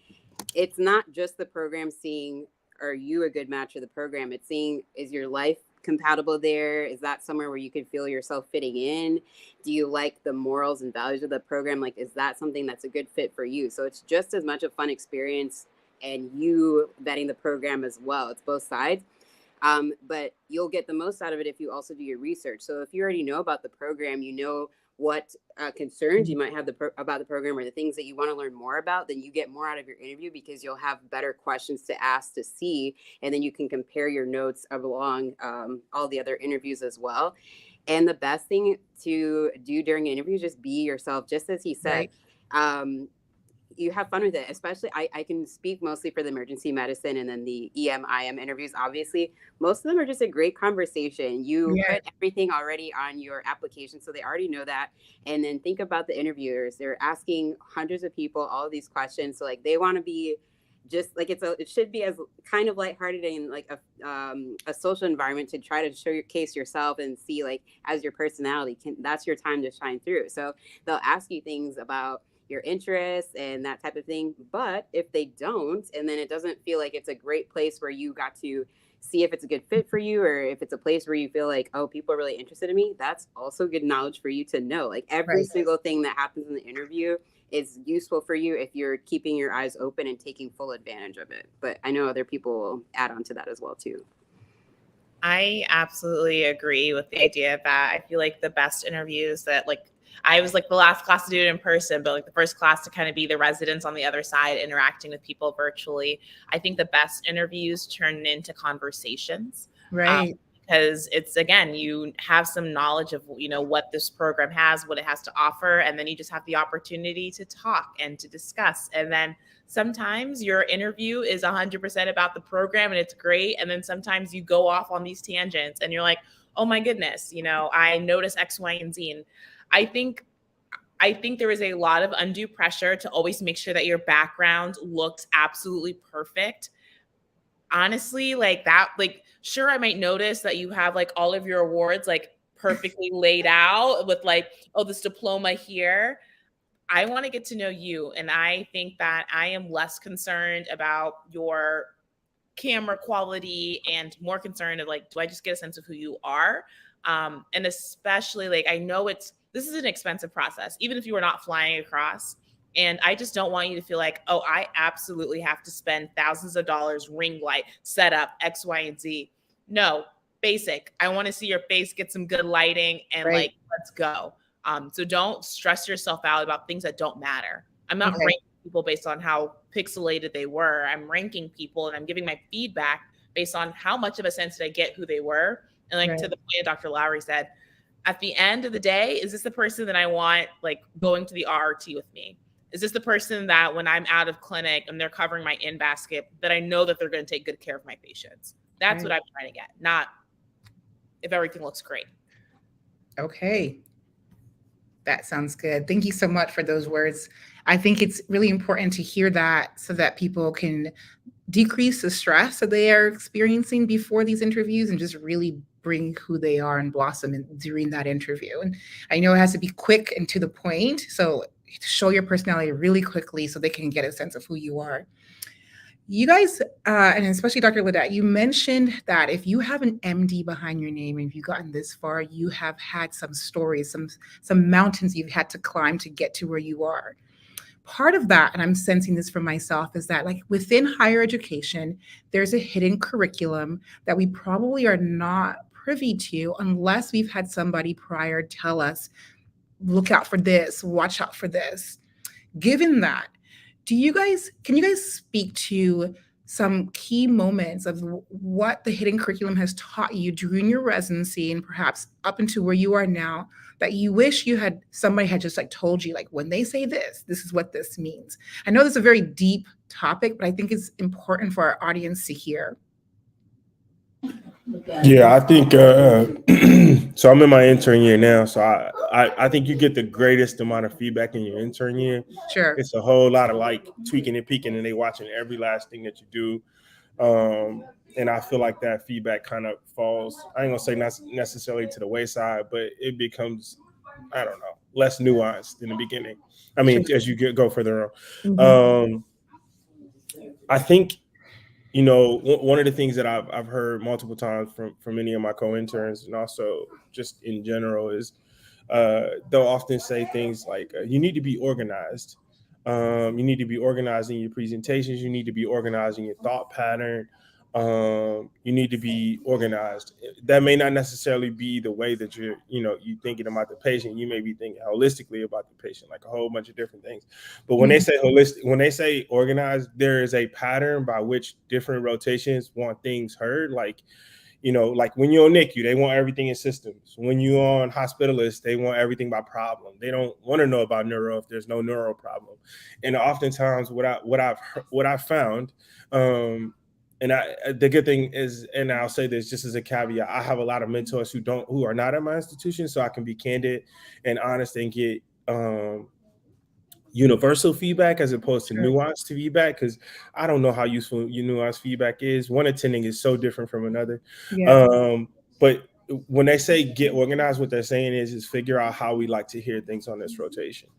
it's not just the program seeing are you a good match for the program. It's seeing is your life compatible there? Is that somewhere where you can feel yourself fitting in? Do you like the morals and values of the program? Like, is that something that's a good fit for you? So it's just as much a fun experience and you vetting the program as well. It's both sides. But you'll get the most out of it if you also do your research. So if you already know about the program, you know what concerns you might have about the program or the things that you want to learn more about, then you get more out of your interview because you'll have better questions to ask to see, and then you can compare your notes along all the other interviews as well. And the best thing to do during an interview is just be yourself, just as he said. Right. You have fun with it, especially I can speak mostly for the emergency medicine and then the EM/IM interviews. Obviously, most of them are just a great conversation. You put everything already on your application, so they already know that. And then think about the interviewers. They're asking hundreds of people all of these questions. So like they want to be just like it should be as kind of lighthearted and like a social environment to try to show your case yourself and see like as your personality that's your time to shine through. So they'll ask you things about your interests and that type of thing. But if they don't, and then it doesn't feel like it's a great place where you got to see if it's a good fit for you, or if it's a place where you feel like, oh, people are really interested in me, that's also good knowledge for you to know. Like every single thing that happens in the interview is useful for you if you're keeping your eyes open and taking full advantage of it. But I know other people will add on to that as well too. I absolutely agree with the idea that I feel like the best interviews that like I was like the last class to do it in person, but like the first class to kind of be the residents on the other side, interacting with people virtually. I think the best interviews turn into conversations. Right. Because it's, again, you have some knowledge of, you know, what this program has, what it has to offer. And then you just have the opportunity to talk and to discuss. And then sometimes your interview is 100% about the program and it's great. And then sometimes you go off on these tangents and you're like, oh my goodness, you know, I noticed X, Y, and Z. And I think there is a lot of undue pressure to always make sure that your background looks absolutely perfect. Honestly, like that, like, sure, I might notice that you have like all of your awards like perfectly laid out with like, oh, this diploma here. I want to get to know you. And I think that I am less concerned about your camera quality and more concerned of like, do I just get a sense of who you are? And especially like, I know this is an expensive process, even if you are not flying across. And I just don't want you to feel like, oh, I absolutely have to spend thousands of dollars, ring light, set up X, Y, and Z. No, basic. I want to see your face, get some good lighting, and like, let's go. So don't stress yourself out about things that don't matter. I'm not ranking people based on how pixelated they were. I'm ranking people and I'm giving my feedback based on how much of a sense did I get who they were. And like to the point Dr. Lowry said, at the end of the day, is this the person that I want like going to the RRT with me? Is this the person that when I'm out of clinic and they're covering my in basket, that I know that they're going to take good care of my patients? That's what I'm trying to get, not if everything looks great. Okay. That sounds good. Thank you so much for those words. I think it's really important to hear that so that people can decrease the stress that they are experiencing before these interviews and just really bring who they are and blossom during that interview. And I know it has to be quick and to the point. So show your personality really quickly so they can get a sense of who you are. You guys, and especially Dr. Ledette, you mentioned that if you have an MD behind your name and you've gotten this far, you have had some stories, some mountains you've had to climb to get to where you are. Part of that, and I'm sensing this for myself, is that like within higher education, there's a hidden curriculum that we probably are not privy to unless we've had somebody prior tell us, look out for this, watch out for this. Given that, can you guys speak to some key moments of what the hidden curriculum has taught you during your residency and perhaps up into where you are now that you wish somebody had just like told you, like when they say this is what this means? I know this is a very deep topic, but I think it's important for our audience to hear. Yeah, I think so. I'm in my intern year now, so I think you get the greatest amount of feedback in your intern year. Sure. It's a whole lot of like tweaking and peeking, and they watching every last thing that you do. And I feel like that feedback kind of falls. I ain't gonna say not necessarily to the wayside, but it becomes, I don't know, less nuanced in the beginning. I Sure. mean, as you go further Mhm. on, I think one of the things that I've heard multiple times from many of my co-interns and also just in general is they'll often say things like you need to be organized. You need to be organized in your presentations. You need to be organized in your thought pattern. You need to be organized. That may not necessarily be the way that you thinking about the patient. You may be thinking holistically about the patient, like a whole bunch of different things. But when they say holistic, when they say organized, there is a pattern by which different rotations want things heard. Like when you're on NICU, they want everything in systems. When you're on hospitalist, they want everything by problem. They don't want to know about neuro if there's no neuro problem. And oftentimes, what I've found, the good thing is, and I'll say this just as a caveat, I have a lot of mentors who are not at my institution, so I can be candid and honest and get universal feedback as opposed to Sure. nuanced feedback, because I don't know how useful your nuanced feedback is. One attending is so different from another. Yeah. But when they say get organized, what they're saying is figure out how we like to hear things on this rotation.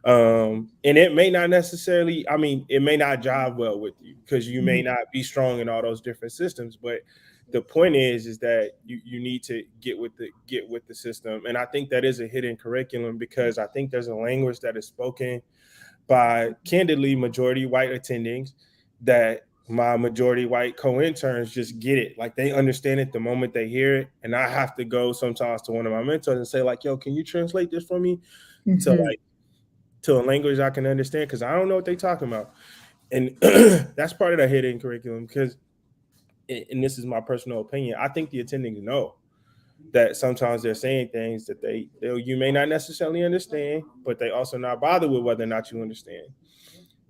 And it may not necessarily, I mean, it may not jive well with you because you may not be strong in all those different systems. But the point is that you need to get with the system. And I think that is a hidden curriculum because I think there's a language that is spoken by candidly majority white attendings that my majority white co-interns just get it. Like they understand it the moment they hear it. And I have to go sometimes to one of my mentors and say like, yo, can you translate this for me to a language I can understand? Cause I don't know what they're talking about. And that's part of the hidden curriculum because, and this is my personal opinion, I think the attendings know that sometimes they're saying things that you may not necessarily understand, but they also not bothered with whether or not you understand.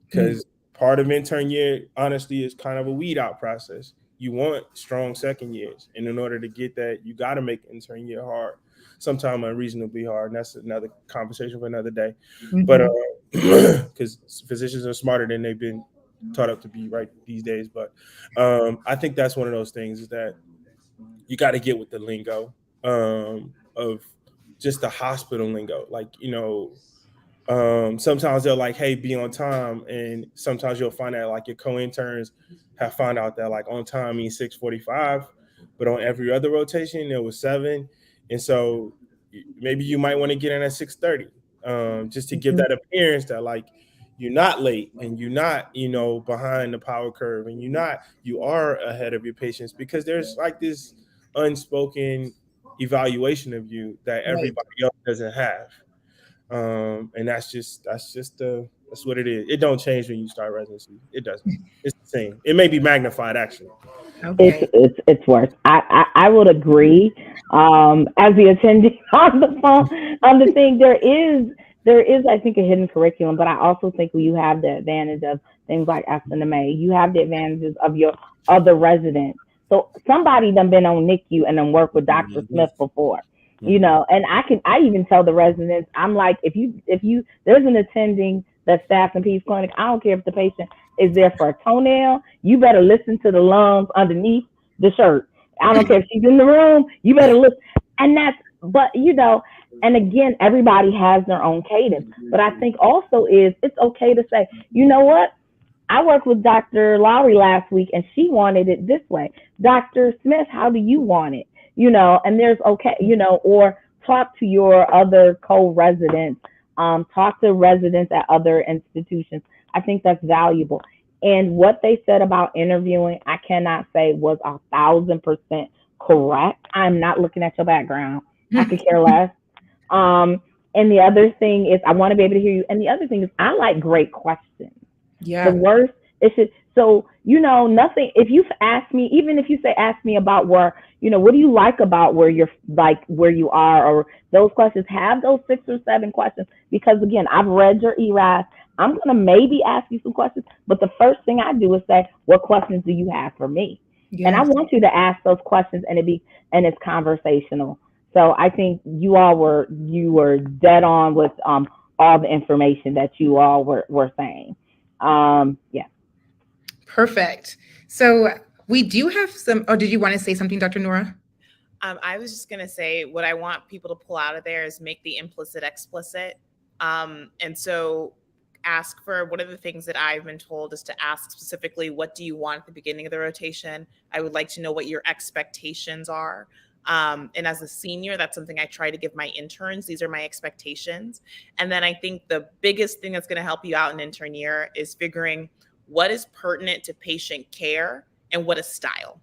Because part of intern year, honestly, is kind of a weed out process. You want strong second years, and in order to get that, you got to make intern year hard, sometimes unreasonably hard, and that's another conversation for another day. But because physicians are smarter than they've been taught up to be right these days. But I think that's one of those things is that you got to get with the lingo of just the hospital lingo. Like, sometimes they're like, hey, be on time. And sometimes you'll find out like your co-interns have found out that like on time means 6:45, but on every other rotation it was 7. And so maybe you might want to get in at 6:30 just to give that appearance that like you're not late and you're not, behind the power curve and you are ahead of your patients, because there's like this unspoken evaluation of you that everybody else doesn't have. And that's what it is. It don't change when you start residency. It doesn't. It's the same. It may be magnified actually. Okay. It's worse. I would agree. As the attending on the phone on the thing, there is I think a hidden curriculum, but I also think you have the advantage of things like SNMA. You have the advantages of your other residents. So somebody done been on NICU and then worked with Dr. Smith before. And I even tell the residents, I'm like, if you there's an attending that staff in Peace Clinic, I don't care if the patient is there for a toenail, you better listen to the lungs underneath the shirt. I don't care if she's in the room, you better listen. And but and again, everybody has their own cadence. But I think also it's okay to say, you know what? I worked with Dr. Lowry last week and she wanted it this way. Dr. Smith, how do you want it? And there's or talk to your other co-residents, talk to residents at other institutions. I think that's valuable. And what they said about interviewing, I cannot say was 1,000% correct. I'm not looking at your background. I could care less. And the other thing is I want to be able to hear you. And the other thing is I like great questions. Yeah. The worst is nothing. If you've asked me, even if you say ask me about where, what do you like about where you're like where you are, or those questions, have those 6 or 7 questions, because again, I've read your ERAS. I'm gonna maybe ask you some questions, but the first thing I do is say, what questions do you have for me? And I Yes. want you to ask those questions and it's conversational. So I think you were dead on with all the information that you all were saying. Yeah. Perfect. So we do have some, or did you want to say something, Dr. Nora? I was just going to say what I want people to pull out of there is make the implicit explicit. And so ask for, one of the things that I've been told is to ask specifically, what do you want at the beginning of the rotation? I would like to know what your expectations are. And as a senior, that's something I try to give my interns. These are my expectations. And then I think the biggest thing that's going to help you out in intern year is figuring what is pertinent to patient care and what is style.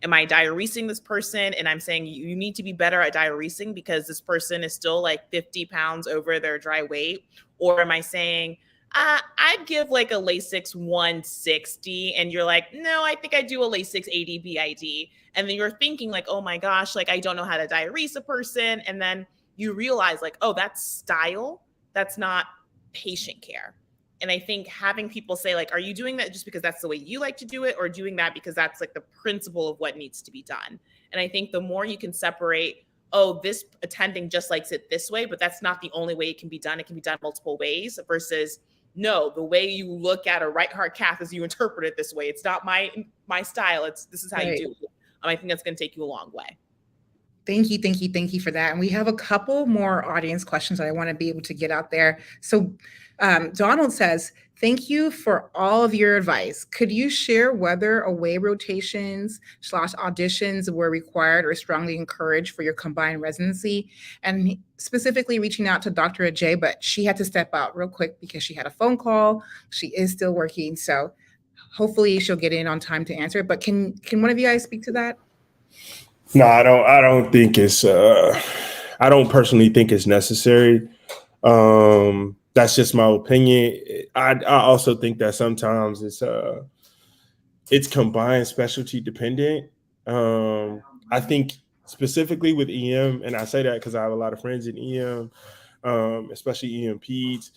Am I diuresing this person? And I'm saying you need to be better at diuresing because this person is still like 50 pounds over their dry weight. Or am I saying, I'd give like a Lasix 160. And you're like, no, I think I do a Lasix 80 BID. And then you're thinking like, oh my gosh, like I don't know how to diurese a person. And then you realize like, oh, that's style. That's not patient care. And I think having people say like, are you doing that just because that's the way you like to do it, or doing that because that's like the principle of what needs to be done? And I think the more you can separate, oh, this attending just likes it this way, but that's not the only way it can be done. It can be done multiple ways versus no, the way you look at a right heart cath is you interpret it this way. It's not my style. This is how you do it. I think that's going to take you a long way. Thank you for that. And we have a couple more audience questions that I want to be able to get out there. So Donald says, thank you for all of your advice. Could you share whether away rotations / auditions were required or strongly encouraged for your combined residency? And specifically reaching out to Dr. Ajay, but she had to step out real quick because she had a phone call. She is still working. So hopefully she'll get in on time to answer. But can one of you guys speak to that? No, I don't think it's. I don't personally think it's necessary. That's just my opinion. I also think that sometimes it's combined specialty dependent. I think specifically with EM, and I say that because I have a lot of friends in EM, especially EM peds.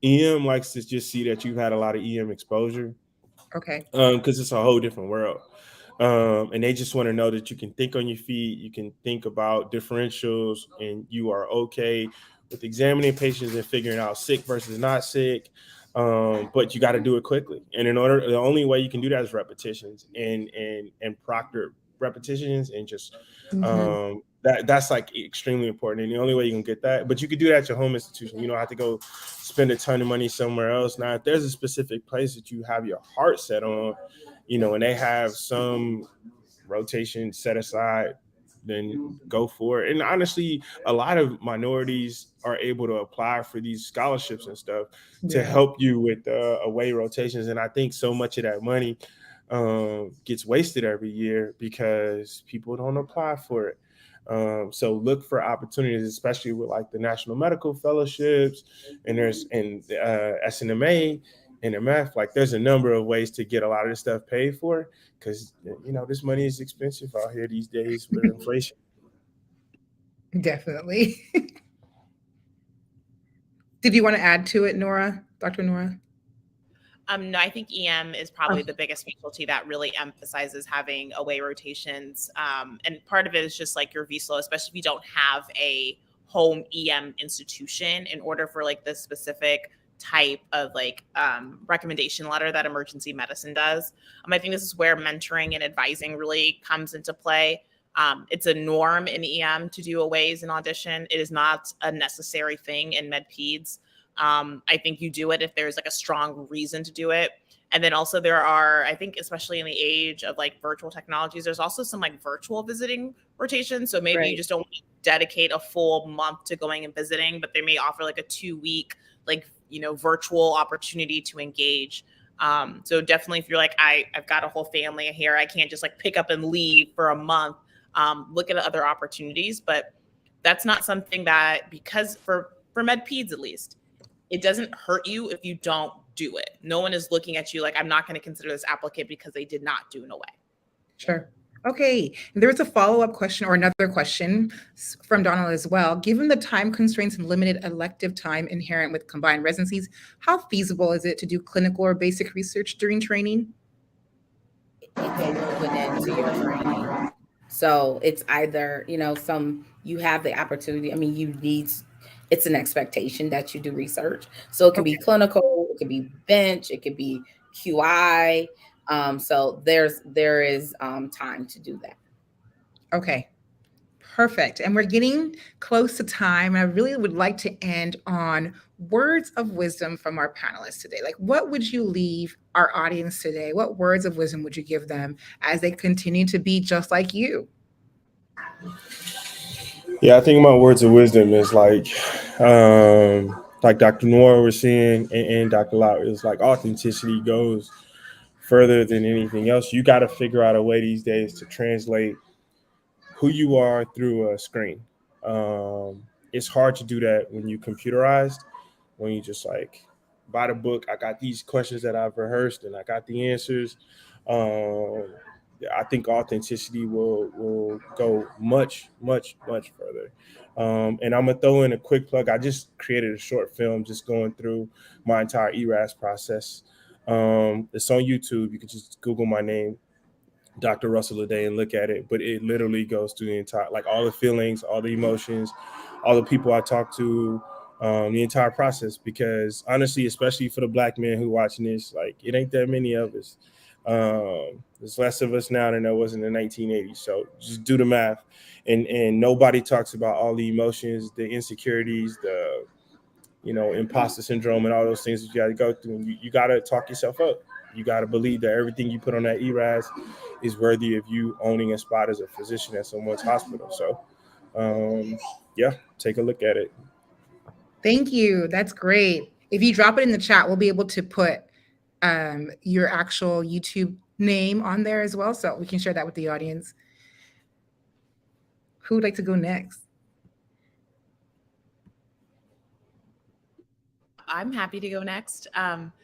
EM likes to just see that you've had a lot of EM exposure. Okay. Because it's a whole different world. And they just want to know that you can think on your feet, you can think about differentials, and you are okay with examining patients and figuring out sick versus not sick. But you got to do it quickly. And the only way you can do that is repetitions and proctor repetitions, and just that's like extremely important. And the only way you can get that, but you could do that at your home institution. You don't have to go spend a ton of money somewhere else. Now, if there's a specific place that you have your heart set on, and they have some rotation set aside, then go for it. And honestly, a lot of minorities are able to apply for these scholarships and stuff to help you with away rotations. And I think so much of that money gets wasted every year because people don't apply for it. So look for opportunities, especially with like the National Medical Fellowships and there's SNMA, NMF. Like there's a number of ways to get a lot of this stuff paid for, because this money is expensive out here these days with inflation. Definitely. Did you want to add to it, Nora, Dr. Nora? No, I think EM is probably the biggest specialty that really emphasizes having away rotations. And part of it is just like your VSLO, especially if you don't have a home EM institution, in order for like the specific type of like recommendation letter that emergency medicine does. I think this is where mentoring and advising really comes into play. It's a norm in EM to do aways in audition. It is not a necessary thing in med peds. I think you do it if there's like a strong reason to do it. And then also there are, I think, especially in the age of like virtual technologies, there's also some like virtual visiting rotations. So maybe you just don't dedicate a full month to going and visiting, but they may offer like a 2-week, like, virtual opportunity to engage. So definitely if you're like, I've got a whole family here, I can't just like pick up and leave for a month, look at other opportunities. But that's not something that, because for med peds at least, it doesn't hurt you if you don't do it. No one is looking at you like, I'm not going to consider this applicant because they did not do an away. Sure. Okay. There's a follow-up question or another question from Donald as well. Given the time constraints and limited elective time inherent with combined residencies, how feasible is it to do clinical or basic research during training? what we're putting into your training. So it's either, you have the opportunity. I mean, it's an expectation that you do research. So it can be clinical, it could be bench, it could be QI. So there is time to do that. Okay. Perfect. And we're getting close to time. And I really would like to end on words of wisdom from our panelists today. Like, what would you leave our audience today? What words of wisdom would you give them as they continue to be just like you? Yeah, I think my words of wisdom is like Dr. Noor was saying, and Dr. Lau, is like authenticity goes further than anything else. You got to figure out a way these days to translate who you are through a screen. It's hard to do that when you computerized, when you just like buy the book. I got these questions that I've rehearsed and I got the answers. I think authenticity will go much, much, much further. And I'm gonna throw in a quick plug. I just created a short film, just going through my entire ERAS process. It's on YouTube. You can just Google my name, Dr. Russell a day, and look at it. But it literally goes through the entire, like all the feelings, all the emotions, all the people I talk to, the entire process. Because honestly, especially for the Black men who watching this, like it ain't that many of us. There's less of us now than there was in the 1980s. So just do the math, and nobody talks about all the emotions, the insecurities, the imposter syndrome, and all those things that you got to go through. And you got to talk yourself up. You got to believe that everything you put on that ERAS is worthy of you owning a spot as a physician at someone's hospital. So, yeah, take a look at it. Thank you. That's great. If you drop it in the chat, we'll be able to put your actual YouTube name on there as well, so we can share that with the audience. Who would like to go next? I'm happy to go next.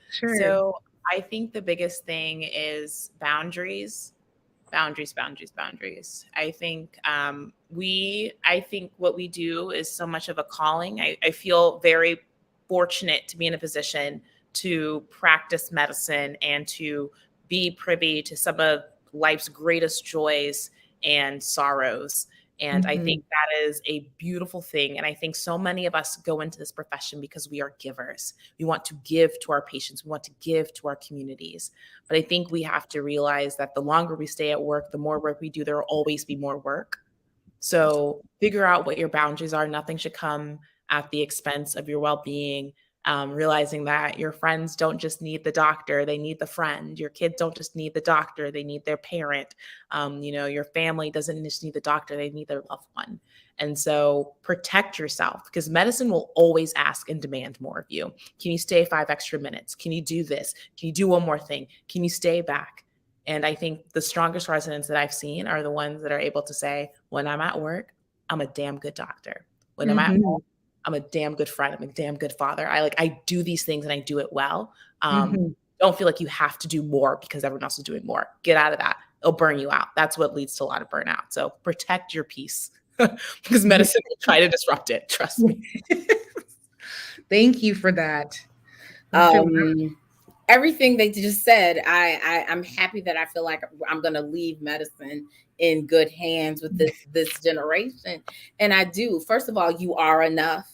Sure. So I think the biggest thing is boundaries. Boundaries. I think I think what we do is so much of a calling. I feel very fortunate to be in a position to practice medicine and to be privy to some of life's greatest joys and sorrows. And I think that is a beautiful thing. And I think so many of us go into this profession because we are givers. We want to give to our patients. We want to give to our communities. But I think we have to realize that the longer we stay at work, the more work we do, there will always be more work. So figure out what your boundaries are. Nothing should come at the expense of your well-being. Realizing that your friends don't just need the doctor, they need the friend. Your kids don't just need the doctor, they need their parent. Your family doesn't just need the doctor, they need their loved one. And so protect yourself, because medicine will always ask and demand more of you. Can you stay 5 extra minutes? Can you do this? Can you do one more thing? Can you stay back? And I think the strongest residents that I've seen are the ones that are able to say, when I'm at work, I'm a damn good doctor. When I'm at home, I'm a damn good friend. I'm a damn good father. I do these things and I do it well. Don't feel like you have to do more because everyone else is doing more. Get out of that. It'll burn you out. That's what leads to a lot of burnout. So protect your peace because medicine will try to disrupt it. Trust me. Thank you for that. Everything they just said, I'm happy that I feel like I'm going to leave medicine in good hands with this generation. And I do. First of all, you are enough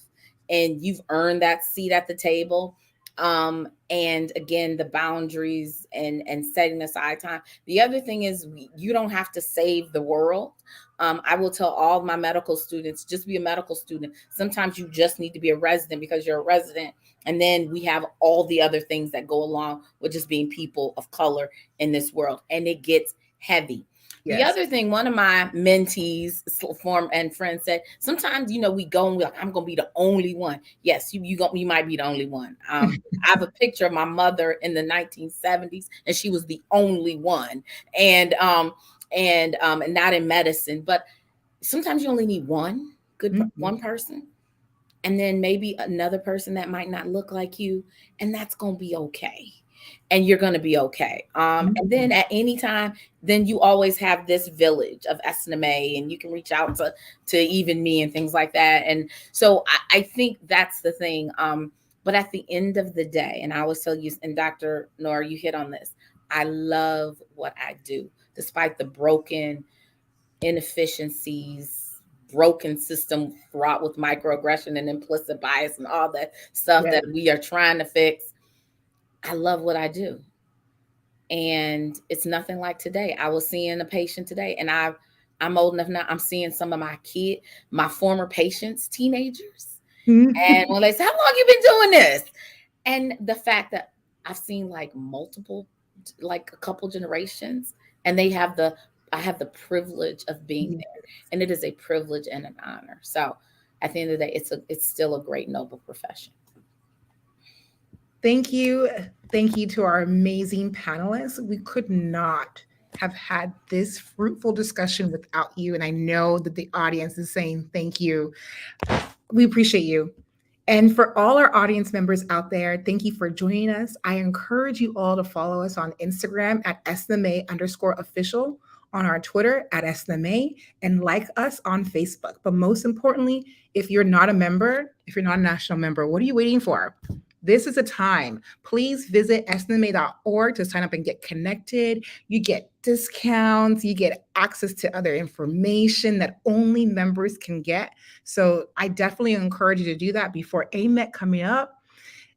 and you've earned that seat at the table. And again, the boundaries and setting aside time. The other thing is you don't have to save the world. I will tell all of my medical students, just be a medical student. Sometimes you just need to be a resident because you're a resident. And then we have all the other things that go along with just being people of color in this world. And it gets heavy. Yes. The other thing, one of my mentees and friends said, sometimes, we go and we're like, I'm going to be the only one. Yes, you might be the only one. I have a picture of my mother in the 1970s, and she was the only one. And not in medicine, but sometimes you only need one one person. And then maybe another person that might not look like you, and that's going to be okay. And you're going to be okay. And then at any time, then you always have this village of SNMA, and you can reach out to even me and things like that. And so I think that's the thing. But at the end of the day, and I always tell you, and Dr. Noor, you hit on this, I love what I do, despite the broken inefficiencies, broken system fraught with microaggression and implicit bias and all that stuff that we are trying to fix. I love what I do. And it's nothing like today. I was seeing a patient today, and I'm old enough now. I'm seeing some of my former patients, teenagers. And when they say, how long you been doing this? And the fact that I've seen like multiple, like a couple generations, and I have the privilege of being there. And it is a privilege and an honor. So at the end of the day, it's still a great, noble profession. Thank you. Thank you to our amazing panelists. We could not have had this fruitful discussion without you. And I know that the audience is saying thank you. We appreciate you. And for all our audience members out there, thank you for joining us. I encourage you all to follow us on Instagram at SNMA_official, on our Twitter at SNMA, and like us on Facebook. But most importantly, if you're not a member, if you're not a national member, what are you waiting for? This is a time. Please visit snma.org to sign up and get connected. You get discounts, you get access to other information that only members can get. So I definitely encourage you to do that before AMEC coming up.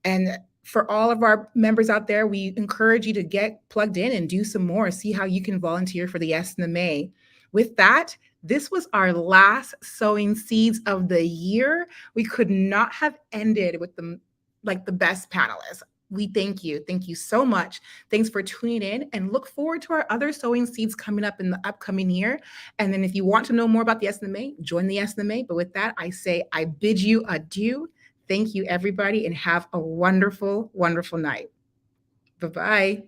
And for all of our members out there, we encourage you to get plugged in and do some more, see how you can volunteer for the SNMA. With that, this was our last Sowing Seeds of the year. We could not have ended with the best panelists. We thank you. Thank you so much. Thanks for tuning in, and look forward to our other Sowing Seeds coming up in the upcoming year. And then if you want to know more about the SNMA, join the SNMA. But with that, I say I bid you adieu. Thank you, everybody, and have a wonderful, wonderful night. Bye-bye.